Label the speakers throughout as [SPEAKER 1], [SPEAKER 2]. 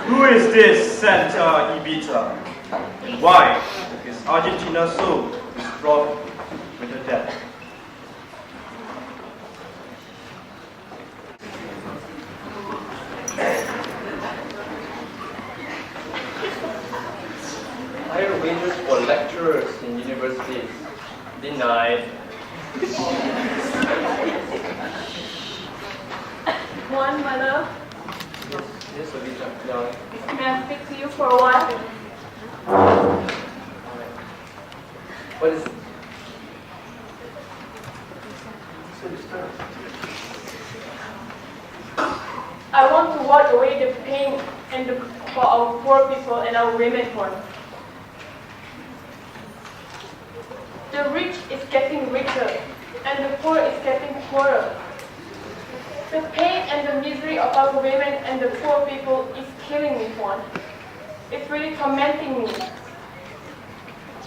[SPEAKER 1] Who is this Santa Evita? Why is Argentina so distraught with her death?
[SPEAKER 2] Higher wages for lecturers in universities denied.
[SPEAKER 3] One, my love.
[SPEAKER 2] Yes, Evita. Yeah.
[SPEAKER 3] May I speak to you for a while?
[SPEAKER 2] What is it? So disturbed.
[SPEAKER 3] I want to wash away the pain and for our poor people and our women ones. The rich is getting richer and the poor is getting poorer. The pain and the misery of our women and the poor people is killing me, one. It's really tormenting me.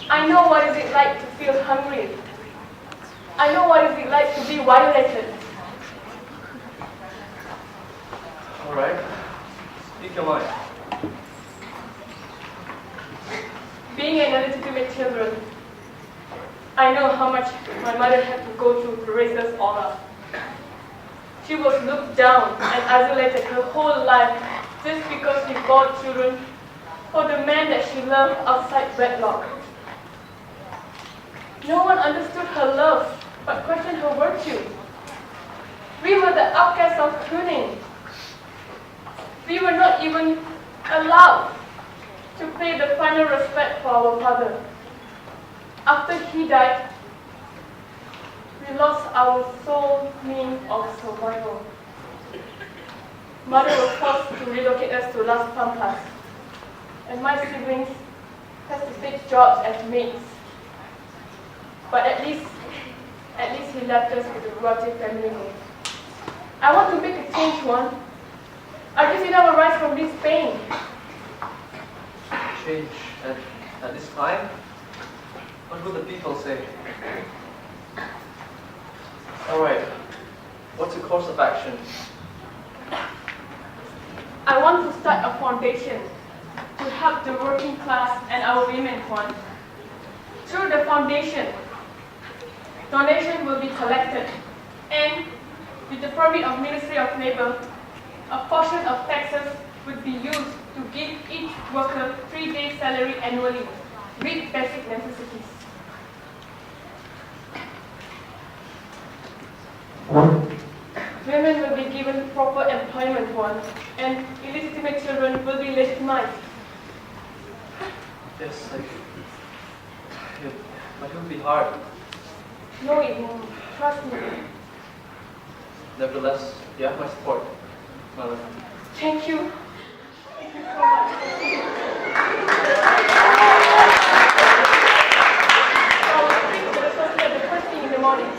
[SPEAKER 3] I know what is it like to feel hungry. I know what is it like to be violated.
[SPEAKER 2] All right. Speak your mind.
[SPEAKER 3] Being an illegitimate children, I know how much my mother had to go through to raise us all up. She was looked down and isolated her whole life just because she bore children for the man that she loved outside wedlock. No one understood her love, but questioned her virtue. We were the outcasts of Kuning. We were not even allowed to pay the final respect for our father. After he died, we lost our sole means of survival. Mother was forced to relocate us to Las Pampas, and my siblings had to take jobs as maids. But at least he left us with a relative family name. I want to make a change, one. I just need to rise from this pain.
[SPEAKER 2] Change at this time? What will the people say? All right. What's your course of action?
[SPEAKER 3] I want to start a foundation to help the working class and our women fund. Through the foundation, donation will be collected, and with the permit of Ministry of Labor, a portion of taxes would be used to give each worker 3 days' salary annually with basic necessities. Women will be given proper employment funds, and illegitimate children will be legitimized.
[SPEAKER 2] Yes, but it will be hard.
[SPEAKER 3] No, it won't. Trust me.
[SPEAKER 2] Nevertheless, you have my support, Mother.
[SPEAKER 3] Thank you. Thank you so much. I will speak to the society the first thing in the morning.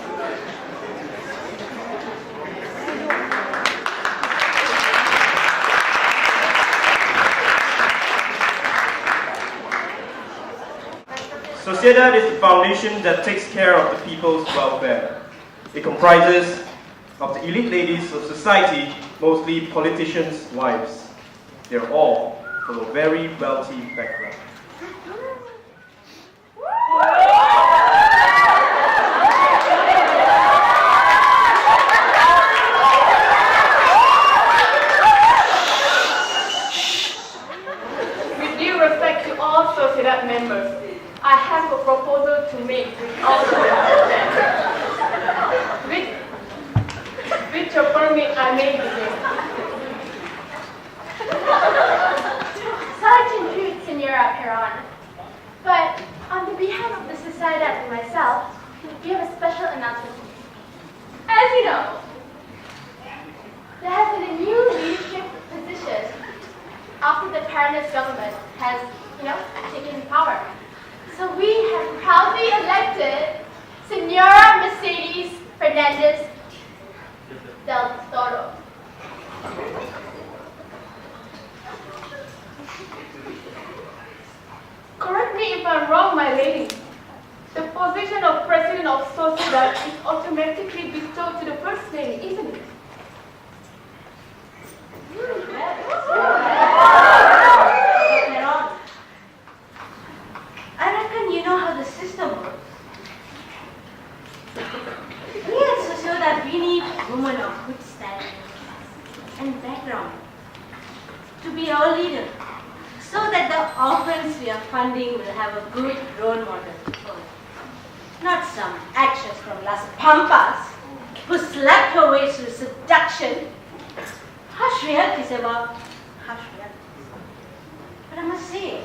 [SPEAKER 1] Sociedad is the foundation that takes care of the people's welfare. It comprises of the elite ladies of society, mostly politicians' wives. They're all from a very wealthy background.
[SPEAKER 3] With due respect to all Sociedad members, I have a proposal to make with all of them. With your permit, I may begin.
[SPEAKER 4] Sorry to intrude, Senora Peron, but on the behalf of the society and myself, we have a special announcement. As you know, there has been a new leadership position after the Peronist government has, taken power. So we have proudly elected Senora Mercedes Fernandez del Toro.
[SPEAKER 3] Correct me if I'm wrong, my lady. The position of President of sociedad is automatically bestowed to the First Lady, isn't it?
[SPEAKER 5] Peron, I reckon you know how the system works. We at sociedad, we need women of good standing and background to be our leader, so that the orphans we are funding will have a good role model. Not some actress from Las Pampas who slapped her way through seduction. Harsh realities about harsh realities. But I must say,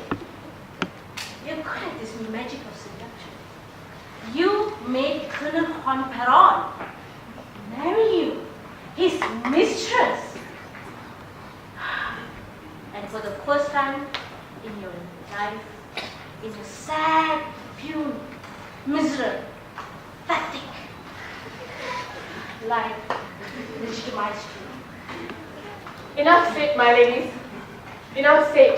[SPEAKER 5] you're good at this magic of seduction. You made Colonel Juan Peron marry you, his mistress. And for the first time in your life, in a sad, puny, miserable, pathetic life legitimized you.
[SPEAKER 3] Enough said, my ladies. Enough said.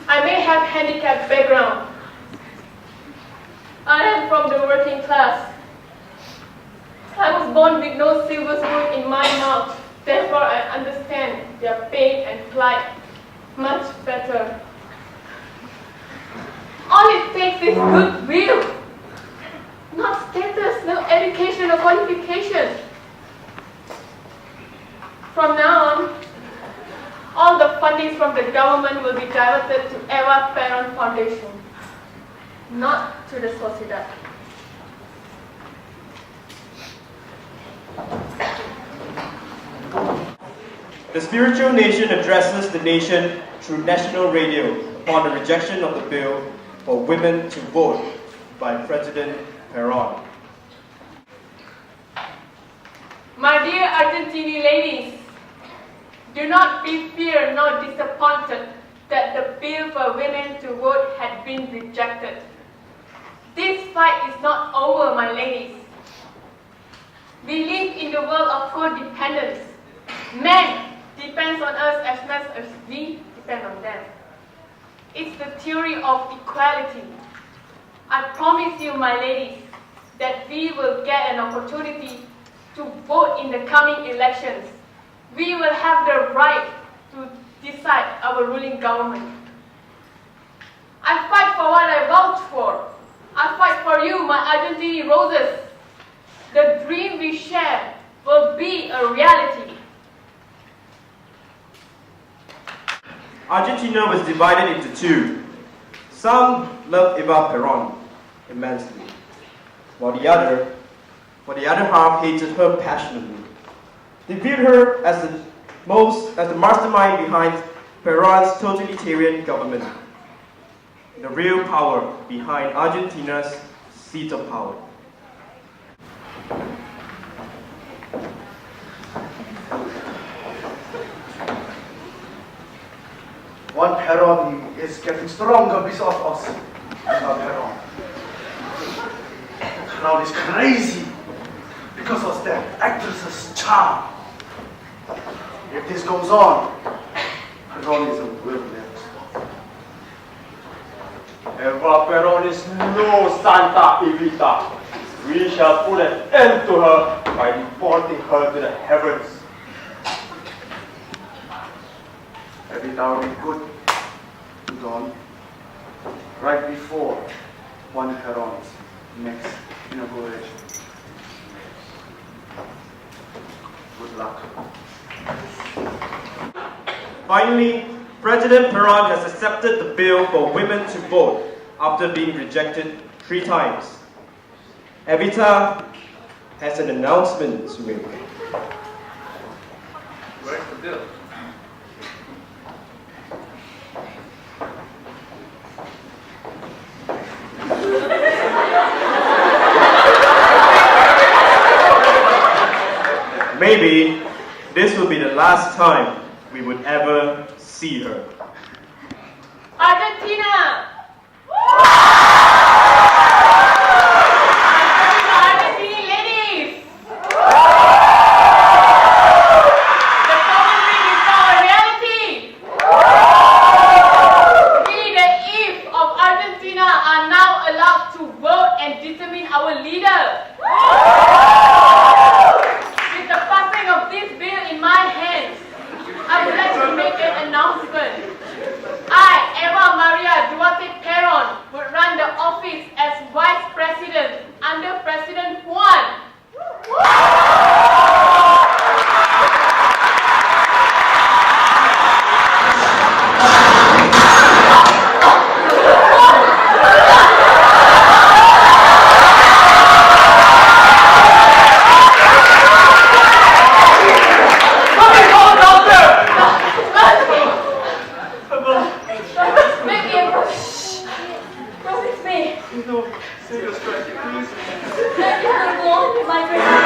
[SPEAKER 3] I may have handicapped background. I am from the working class. I was born with no silver spoon in my mouth. Therefore, I understand their pain and plight much better. All it takes is goodwill, not status, no education or qualification. From now on, all the funding from the government will be diverted to Evita Peron Foundation, not to the sociedad.
[SPEAKER 1] The spiritual nation addresses the nation through national radio upon the rejection of the bill for women to vote by President Peron.
[SPEAKER 3] My dear Argentine ladies, do not be feared nor disappointed that the bill for women to vote had been rejected. This fight is not over, my ladies. We live in the world of codependence. Men depends on us as much as we depend on them. It's the theory of equality. I promise you, my ladies, that we will get an opportunity to vote in the coming elections. We will have the right to decide our ruling government. I fight for what I vouch for. I fight for you, my Argentine roses. The dream we share will be a reality.
[SPEAKER 1] Argentina was divided into two. Some loved Evita Peron immensely, while the other half hated her passionately. They viewed her as the mastermind behind Peron's totalitarian government, the real power behind Argentina's seat of power.
[SPEAKER 6] Juan Peron is getting stronger because of us. Peron. The crowd is crazy because of that actress's charm. If this goes on, Peronism will never stop.
[SPEAKER 7] Evita Peron is no Santa Evita. We shall put an end to her by deporting her to the heavens.
[SPEAKER 6] Evita will be good to gone right before Juan Peron's next inauguration. Good luck.
[SPEAKER 1] Finally, President Peron has accepted the bill for women to vote after being rejected 3 times. Evita has an announcement to make.
[SPEAKER 2] Where's the bill?
[SPEAKER 1] Maybe this will be the last time we would ever see her.
[SPEAKER 3] Argentina! Argentine ladies! The common dream is now a reality! We, the Eve of Argentina, are now allowed to vote and and determine our leader. With the passing of this bill in my hands, I would like to make an announcement. I, Eva Maria Duarte Peron, would run the office as Vice President under President Juan.
[SPEAKER 5] My